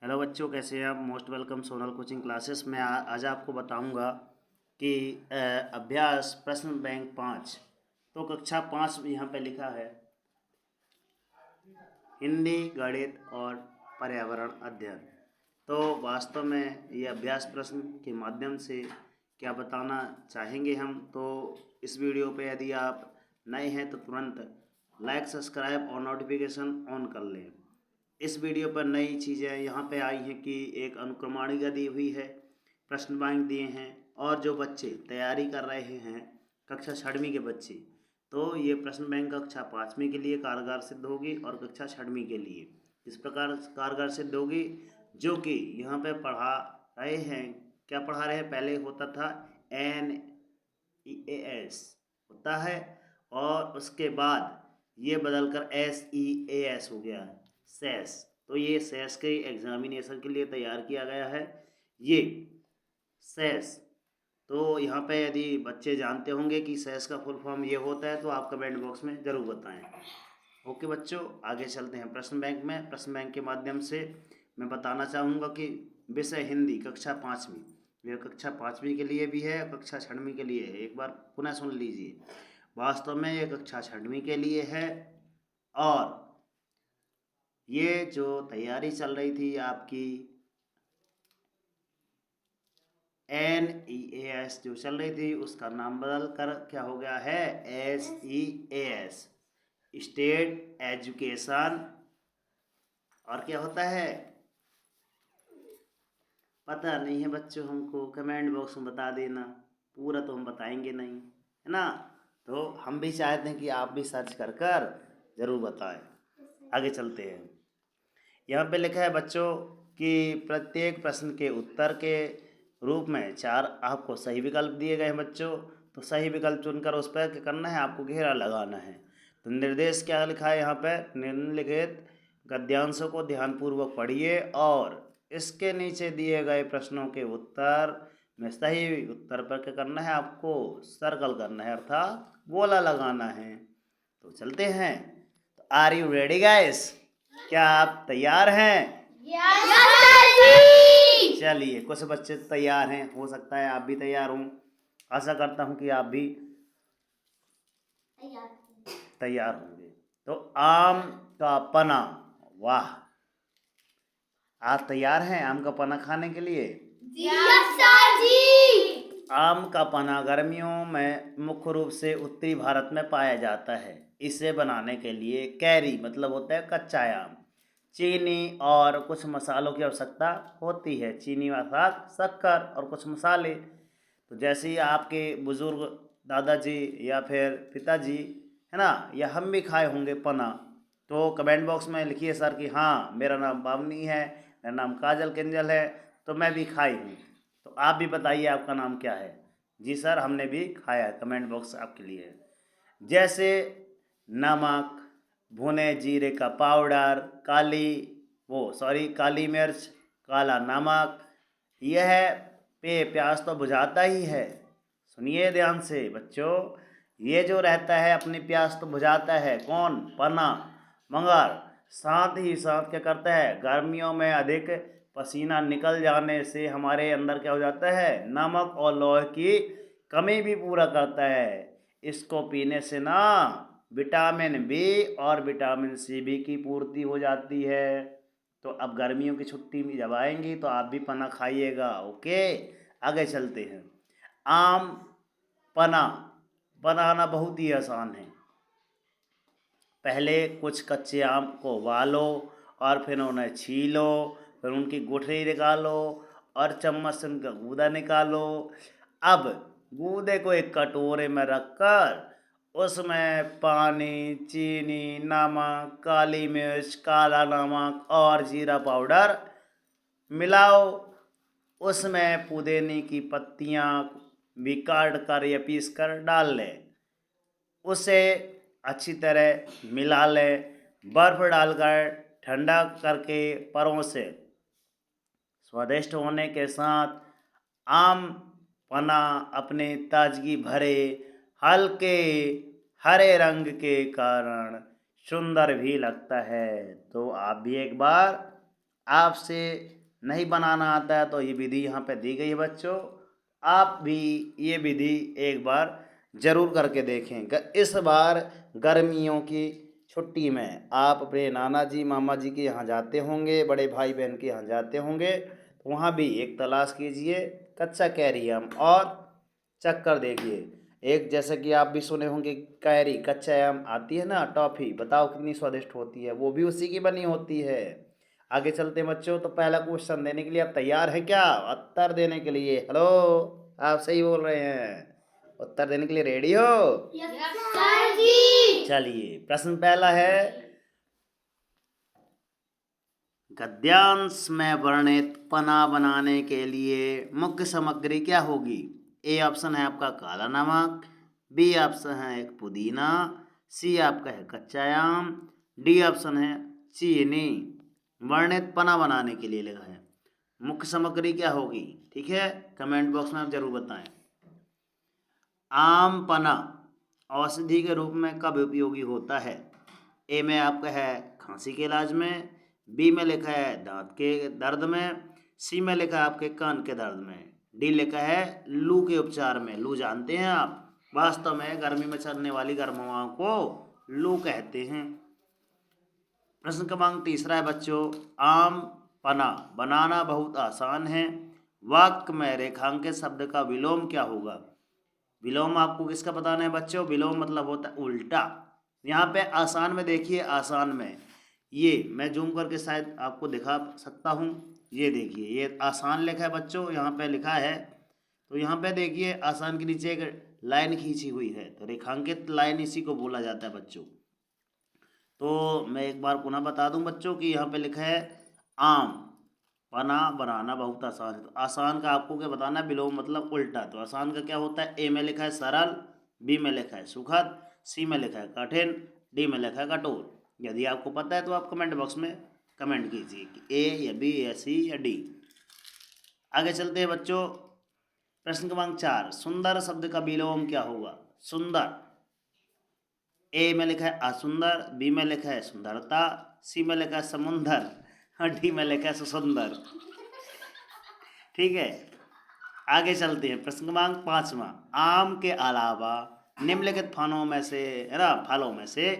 Hello बच्चों, कैसे हैं आप। Most welcome Sonal coaching classes में। आज आपको बताऊंगा कि अभ्यास प्रश्न बैंक 5। तो कक्षा 5 यहाँ पे लिखा है हिंदी, गणित और पर्यावरण अध्ययन। तो वास्तव में ये अभ्यास प्रश्न के माध्यम से क्या बताना चाहेंगे हम, तो इस वीडियो पे यदि आप नए हैं तो तुरंत लाइक, सब्सक्राइब और नोटिफिकेशन ऑन कर लें। इस वीडियो पर नई चीज़ें यहाँ पे आई हैं कि एक अनुक्रमणिका दी हुई है, प्रश्न बैंक दिए हैं, और जो बच्चे तैयारी कर रहे हैं कक्षा 6वीं के बच्चे, तो ये प्रश्न बैंक कक्षा 5वीं के लिए कारगर सिद्ध होगी और कक्षा 6वीं के लिए इस प्रकार कारगर सिद्ध होगी। जो कि यहाँ पे पढ़ा रहे हैं, क्या पढ़ा रहे हैं, पहले होता था NEAS होता है, और उसके बाद ये बदलकर SEAS हो गया है, सेस। तो ये सेस के एग्जामिनेशन के लिए तैयार किया गया है ये सेस। तो यहाँ पे यदि बच्चे जानते होंगे कि सेस का फुल फॉर्म ये होता है तो आप कमेंट बॉक्स में ज़रूर बताएं। ओके बच्चों, आगे चलते हैं प्रश्न बैंक में। प्रश्न बैंक के माध्यम से मैं बताना चाहूँगा कि विषय हिंदी कक्षा 5वीं, यह कक्षा 5वीं के लिए भी है, कक्षा 6वीं के लिए है। एक बार पुनः सुन लीजिए, वास्तव में ये कक्षा 6वीं के लिए है। और ये जो तैयारी चल रही थी आपकी NEAS जो चल रही थी, उसका नाम बदल कर क्या हो गया है, SEAS, स्टेट एजुकेशन। और क्या होता है पता नहीं है बच्चों, हमको कमेंट बॉक्स में बता देना, पूरा तो हम बताएंगे नहीं, है ना। तो हम भी चाहते हैं कि आप भी सर्च कर कर ज़रूर बताएं। आगे चलते हैं। यहाँ पे लिखा है बच्चों कि प्रत्येक प्रश्न के उत्तर के रूप में 4 आपको सही विकल्प दिए गए हैं बच्चों। तो सही विकल्प चुनकर उस पर क्या करना है, आपको घेरा लगाना है। तो निर्देश क्या लिखा है यहाँ पे, निम्नलिखित गद्यांशों को ध्यानपूर्वक पढ़िए और इसके नीचे दिए गए प्रश्नों के उत्तर में सही उत्तर पर क्या करना है, आपको सर्कल करना है, अर्थात गोला लगाना है। तो चलते हैं। तो आर यू रेडी गाइस, क्या आप तैयार हैं? चलिए, कुछ बच्चे तैयार हैं, हो सकता है आप भी तैयार हों। आशा करता हूं कि आप भी तैयार होंगे। तो आम का पना, वाह, आप तैयार हैं आम का पना खाने के लिए? आम का पना गर्मियों में मुख्य रूप से उत्तरी भारत में पाया जाता है। इसे बनाने के लिए कैरी मतलब होता है कच्चा आम, चीनी और कुछ मसालों की आवश्यकता होती है। चीनी अर्थात शक्कर और कुछ मसाले। तो जैसे ही आपके बुजुर्ग दादाजी या फिर पिताजी, है ना, या हम भी खाए होंगे पना, तो कमेंट बॉक्स में लिखिए सर कि हाँ मेरा नाम बावनी है, मेरा नाम काजल किंजल है, तो मैं भी खाई हूँ। तो आप भी बताइए आपका नाम क्या है। जी सर, हमने भी खाया है, कमेंट बॉक्स आपके लिए है। जैसे नमक, भुने जीरे का पाउडर, काली मिर्च, काला नमक, यह पेय प्यास तो बुझाता ही है। सुनिए ध्यान से बच्चों, ये जो रहता है अपनी प्यास तो बुझाता है, कौन, पना, मगर साथ ही साथ क्या करता है, गर्मियों में अधिक पसीना निकल जाने से हमारे अंदर क्या हो जाता है, नमक और लौह की कमी भी पूरा करता है। इसको पीने से ना विटामिन बी और विटामिन सी भी की पूर्ति हो जाती है। तो अब गर्मियों की छुट्टी में जब आएंगी तो आप भी पना खाइएगा। ओके, आगे चलते हैं। आम पना बनाना बहुत ही आसान है। पहले कुछ कच्चे आम को उबालो और फिर उन्हें छीलो, फिर उनकी गुठली निकालो और चम्मच से उनका गूदा निकालो। अब गूदे को एक कटोरे में रखकर उसमें पानी, चीनी, नमक, काली मिर्च, काला नमक और जीरा पाउडर मिलाओ। उसमें पुदीने की पत्तियां भी काट कर या पीस कर डाल लें। उसे अच्छी तरह मिला लें। बर्फ़ डालकर ठंडा करके परोसें। स्वादिष्ट होने के साथ आम पना अपने ताजगी भरे हल्के हरे रंग के कारण सुंदर भी लगता है। तो आप भी एक बार आपसे नहीं बनाना आता है तो ये विधि यहाँ पे दी गई है बच्चों। आप भी ये विधि एक बार ज़रूर करके देखें। इस बार गर्मियों की छुट्टी में आप अपने नाना जी मामा जी के यहाँ जाते होंगे, बड़े भाई बहन के यहाँ जाते होंगे, तो वहाँ भी एक तलाश कीजिए कच्चा कैरी आम और चक्कर देखिए। एक जैसे कि आप भी सुने होंगे कैरी कच्चा आम आती है ना टॉफ़ी, बताओ कितनी स्वादिष्ट होती है, वो भी उसी की बनी होती है। आगे चलते हैं बच्चों, तो पहला क्वेश्चन देने के लिए आप तैयार हैं क्या? उत्तर देने के लिए हेलो, आप सही बोल रहे हैं, उत्तर देने के लिए रेडी हो? यस सर जी। चलिए प्रश्न पहला है, गद्यांश में वर्णित पना बनाने के लिए मुख्य सामग्री क्या होगी? ए ऑप्शन है आपका काला नमक, बी ऑप्शन है एक पुदीना, सी आपका है कच्चा आम, डी ऑप्शन है चीनी। वर्णित पना बनाने के लिए लिखा है, मुख्य सामग्री क्या होगी? ठीक है, कमेंट बॉक्स में आप जरूर बताएं। आम पना औषधि के रूप में कब उपयोगी होता है? ए में आपका है खांसी के इलाज में, बी में लिखा है दांत के दर्द में, सी में लिखा है आपके कान के दर्द में, डी लिखा है लू के उपचार में। लू जानते हैं आप, वास्तव में गर्मी में चलने वाली गर्म हवाओं को लू कहते हैं। प्रश्न क्रमांक तीसरा है बच्चों, आम पना बनाना बहुत आसान है, वाक्य में रेखांकित शब्द का विलोम क्या होगा? विलोम आपको किसका बताना है बच्चों? विलोम मतलब होता है उल्टा। यहाँ पे आसान में देखिए, आसान में ये मैं जूम करके शायद आपको दिखा सकता हूँ। ये देखिए, ये आसान लिखा है बच्चों, यहाँ पे लिखा है, तो यहाँ पे देखिए आसान के नीचे एक लाइन खींची हुई है, तो रेखांकित लाइन इसी को बोला जाता है बच्चों। तो मैं एक बार पुनः बता दूं बच्चों कि यहाँ पे लिखा है आम पना बनाना बहुत आसान है, तो आसान का आपको क्या बताना है? विलोम मतलब उल्टा। तो आसान का क्या होता है? ए में लिखा है सरल, बी में लिखा है सुखद, सी में लिखा है कठिन, डी में लिखा है कठोर। यदि आपको पता है तो आप कमेंट बॉक्स में कमेंट कीजिए कि ए या बी या सी या डी। आगे चलते हैं बच्चों, प्रश्न क्रमांक 4, सुंदर शब्द का विलोम क्या होगा? सुंदर, ए में लिखा है असुंदर, बी में लिखा है सुंदरता, सी में लिखा है समुंदर और डी में लिखा है सुसुंदर। ठीक है, आगे चलते हैं, प्रश्न क्रमांक 5वां, आम के अलावा निम्नलिखित फलों में से है ना, फलों में से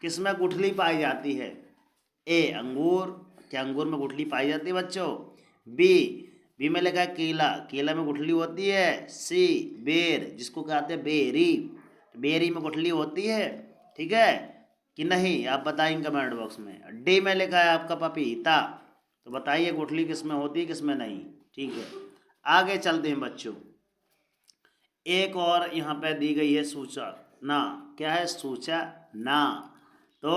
किसमें गुठली पाई जाती है? ए अंगूर, क्या अंगूर में गुठली पाई जाती है बच्चों? बी में लिखा है केला, केला में गुठली होती है। सी बेर, जिसको कहते हैं बेरी, बेरी में गुठली होती है, ठीक है कि नहीं? आप बताएंगे कमेंट बॉक्स में। डी में लिखा है आपका पपीता, तो बताइए गुठली किसमें होती है किसमें नहीं। ठीक है, आगे चलते हैं बच्चों, एक और यहाँ पे दी गई है सूचना, क्या है? सूचना। तो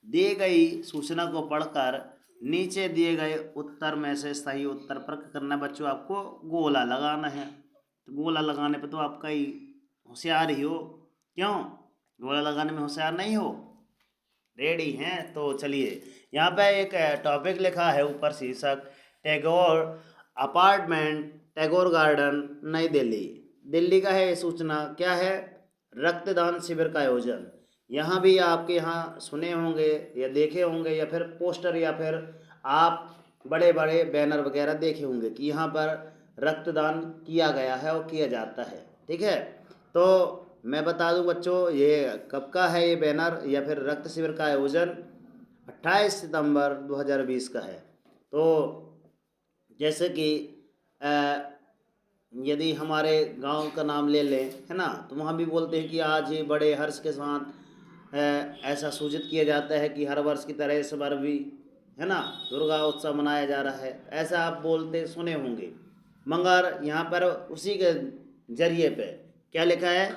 दी गई सूचना को पढ़कर नीचे दिए गए उत्तर में से सही उत्तर पर करना बच्चों, आपको गोला लगाना है। तो गोला लगाने पे तो आपका ही होशियार ही हो, क्यों? गोला लगाने में होशियार नहीं हो? रेडी हैं? तो चलिए, यहाँ पे एक टॉपिक लिखा है ऊपर शीर्षक, टैगोर अपार्टमेंट टैगोर गार्डन नई दिल्ली, दिल्ली का है। सूचना क्या है? रक्तदान शिविर का आयोजन। यहाँ भी आपके यहाँ सुने होंगे या देखे होंगे, या फिर पोस्टर, या फिर आप बड़े बड़े बैनर वगैरह देखे होंगे कि यहाँ पर रक्तदान किया गया है और किया जाता है। ठीक है, तो मैं बता दूं बच्चों, ये कब का है ये बैनर या फिर रक्त शिविर का आयोजन? 28 सितंबर 2020 का है। तो जैसे कि यदि हमारे गांव का नाम ले लें, है ना, तो वहाँ भी बोलते हैं कि आज ये बड़े हर्ष के साथ ऐसा सूचित किया जाता है कि हर वर्ष की तरह इस बार भी, है ना, दुर्गा उत्सव मनाया जा रहा है, ऐसा आप बोलते सुने होंगे। मगर यहाँ पर उसी के जरिए पे क्या लिखा है?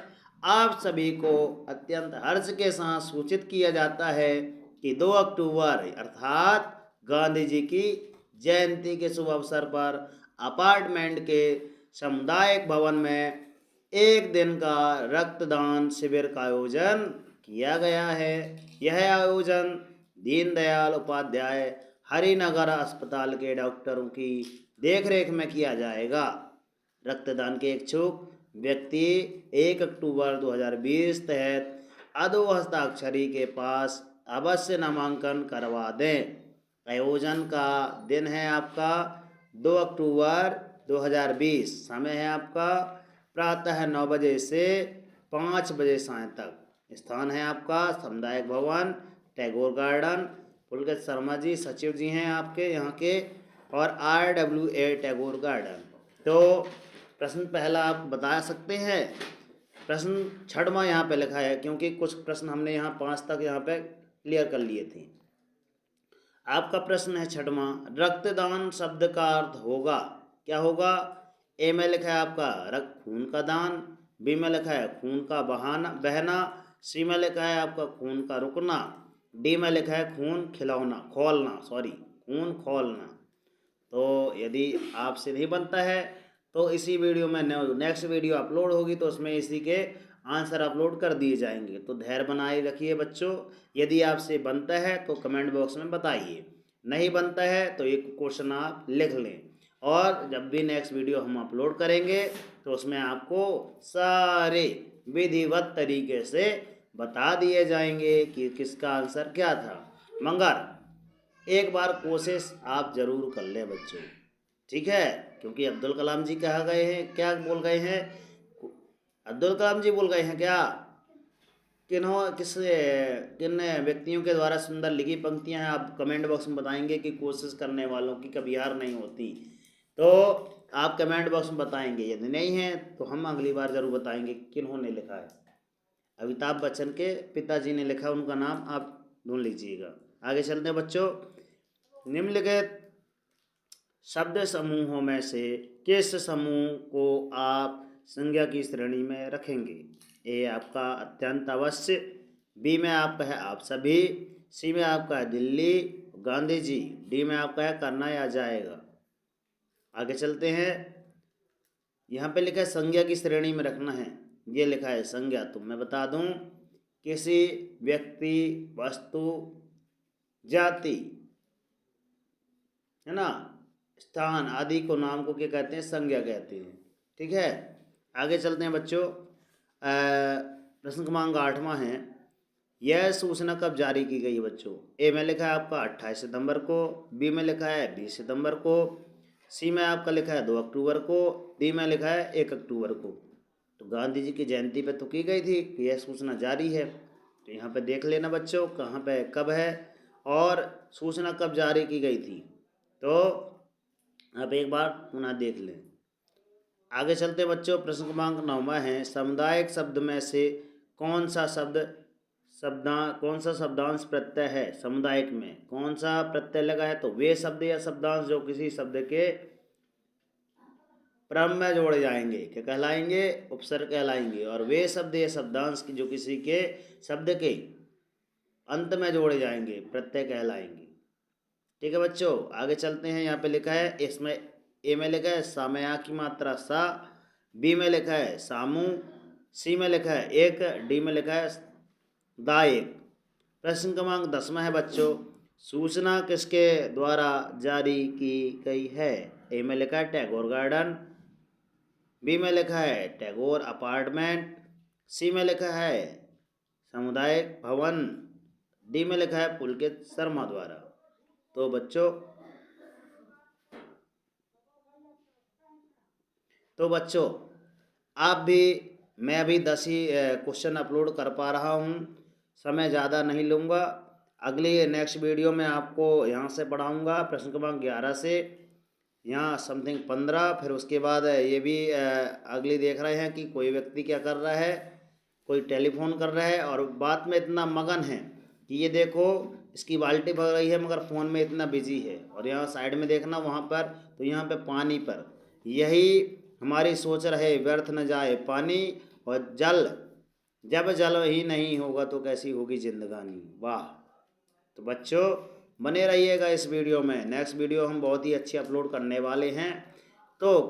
आप सभी को अत्यंत हर्ष के साथ सूचित किया जाता है कि 2 अक्टूबर अर्थात गांधी जी की जयंती के शुभ अवसर पर अपार्टमेंट के सामुदायिक भवन में एक दिन का रक्तदान शिविर का आयोजन किया गया है। यह आयोजन दीनदयाल उपाध्याय हरिनगर अस्पताल के डॉक्टरों की देखरेख में किया जाएगा। रक्तदान के इच्छुक व्यक्ति 1 अक्टूबर 2020 तहत अधो हस्ताक्षरी के पास अवश्य नामांकन करवा दें। आयोजन का दिन है आपका 2 अक्टूबर 2020। समय है आपका प्रातः 9 बजे से 5 बजे सायं तक। स्थान है आपका सामुदायिक भवन, टैगोर गार्डन। पुलकित शर्मा जी सचिव जी हैं आपके यहाँ के, और RWA टैगोर गार्डन। तो प्रश्न पहला आप बता सकते हैं। प्रश्न छठवां यहाँ पे लिखा है, क्योंकि कुछ प्रश्न हमने यहाँ 5 तक यहाँ पे क्लियर कर लिए थे। आपका प्रश्न है छठवां, रक्तदान शब्द का अर्थ होगा, क्या होगा? ए में लिखा है आपका रक्त खून का दान, बी में लिखा है खून का बहना, सी में लिखा है आपका खून का रुकना, डी में लिखा है खून खून खोलना। तो यदि आपसे नहीं बनता है तो इसी वीडियो में नेक्स्ट वीडियो अपलोड होगी, तो उसमें इसी के आंसर अपलोड कर दिए जाएंगे। तो धैर्य बनाए रखिए बच्चों। यदि आपसे बनता है तो कमेंट बॉक्स में बताइए, नहीं बनता है तो एक क्वेश्चन आप लिख लें, और जब भी नेक्स्ट वीडियो हम अपलोड करेंगे तो उसमें आपको सारे विधिवत तरीके से बता दिए जाएंगे कि किसका आंसर क्या था। मगर एक बार कोशिश आप जरूर कर लें बच्चों, ठीक है? क्योंकि अब्दुल कलाम जी कहा गए हैं, क्या बोल गए हैं? अब्दुल कलाम जी बोल गए हैं क्या? किन व्यक्तियों के द्वारा सुंदर लिखी पंक्तियां हैं? आप कमेंट बॉक्स में बताएंगे कि कोशिश करने वालों की कभी हार नहीं होती। तो आप कमेंट बॉक्स में बताएंगे, यदि नहीं है तो हम अगली बार जरूर बताएंगे किन्होंने लिखा है। अमिताभ बच्चन के पिताजी ने लिखा, उनका नाम आप ढूंढ लीजिएगा। आगे चलते हैं बच्चों। निम्नलिखित शब्द समूहों में से किस समूह को आप संज्ञा की श्रेणी में रखेंगे? ए आपका अत्यंत अवश्य, बी में आपका है आप सभी, सी में आपका है दिल्ली गांधी जी, डी में आपका है करना या जाएगा। आगे चलते हैं। यहाँ पे लिखा है संज्ञा की श्रेणी में रखना है, ये लिखा है संज्ञा। तो मैं बता दूं, किसी व्यक्ति, वस्तु, जाति, है ना, स्थान आदि को, नाम को क्या कहते हैं? संज्ञा कहते हैं, ठीक है? आगे चलते हैं बच्चों। प्रश्न क्रमांक 8वां है, यह सूचना कब जारी की गई है बच्चों? ए में लिखा है आपका 28 सितंबर को, बी में लिखा है 20 सितंबर को, सी में आपका लिखा है 2 अक्टूबर को, डी में लिखा है 1 अक्टूबर को। तो गांधी जी की जयंती पे तो की गई थी कि यह सूचना जारी है। तो यहाँ पे देख लेना बच्चों कहाँ पे कब है और सूचना कब जारी की गई थी। तो आप एक बार पुनः देख लें। आगे चलते बच्चों। प्रश्न क्रमांक 9वां है, सामुदायिक शब्द में से कौन सा शब्दांश प्रत्यय है? सामुदायिक में कौन सा प्रत्यय लगा है? तो वे शब्द या शब्दांश जो किसी शब्द के क्रम में जोड़े जाएंगे क्या कहलाएंगे? उपसर्ग कहलाएंगे। और वे शब्द या शब्दांश की जो किसी के शब्द के अंत में जोड़े जाएंगे प्रत्यय कहलाएंगे। ठीक है बच्चों, आगे चलते हैं। यहाँ पे लिखा है, इसमें ए में लिखा है सामया की मात्रा सा, बी में लिखा है सामू, सी में लिखा है एक, डी में लिखा है दाएक। प्रश्न क्रमांक 10वां है बच्चों, सूचना किसके द्वारा जारी की गई है? ए में लिखा है टैगोर गार्डन, बी में लिखा है टैगोर अपार्टमेंट, सी में लिखा है सामुदायिक भवन, डी में लिखा है पुलकित शर्मा द्वारा। तो बच्चों आप भी, मैं अभी 10 ही क्वेश्चन अपलोड कर पा रहा हूँ, समय ज़्यादा नहीं लूँगा। अगली नेक्स्ट वीडियो में आपको यहाँ से पढ़ाऊँगा प्रश्न क्रमांक 11 से यहाँ समथिंग 15। फिर उसके बाद ये भी अगली देख रहे हैं कि कोई व्यक्ति क्या कर रहा है, कोई टेलीफोन कर रहा है और बात में इतना मगन है कि ये देखो इसकी बाल्टी भर रही है मगर फ़ोन में इतना बिजी है। और यहाँ साइड में देखना वहाँ पर, तो यहाँ पे पानी पर, यही हमारी सोच रहे व्यर्थ न जाए पानी, और जब जल ही नहीं होगा तो कैसी होगी जिंदगानी। वाह। तो बच्चों बने रहिएगा इस वीडियो में, नेक्स्ट वीडियो हम बहुत ही अच्छी अपलोड करने वाले हैं। तो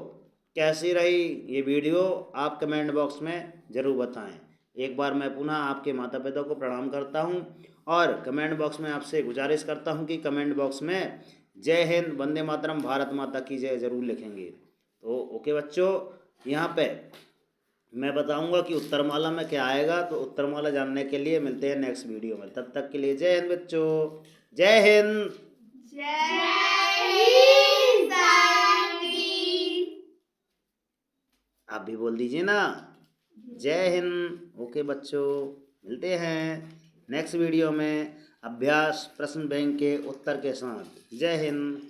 कैसी रही ये वीडियो आप कमेंट बॉक्स में ज़रूर बताएं। एक बार मैं पुनः आपके माता पिता को प्रणाम करता हूं और कमेंट बॉक्स में आपसे गुजारिश करता हूं कि कमेंट बॉक्स में जय हिंद, वंदे मातरम, भारत माता की जय ज़रूर लिखेंगे। तो ओके बच्चों, यहाँ पे मैं बताऊंगा कि उत्तरमाला में क्या आएगा। तो उत्तरमाला जानने के लिए मिलते हैं नेक्स्ट वीडियो में। तब तक के लिए जय हिंद बच्चों, जय हिंद। जय हिंद सर जी। आप भी बोल दीजिए ना, जय हिंद। ओके बच्चों, मिलते हैं नेक्स्ट वीडियो में अभ्यास प्रश्न बैंक के उत्तर के साथ। जय हिंद।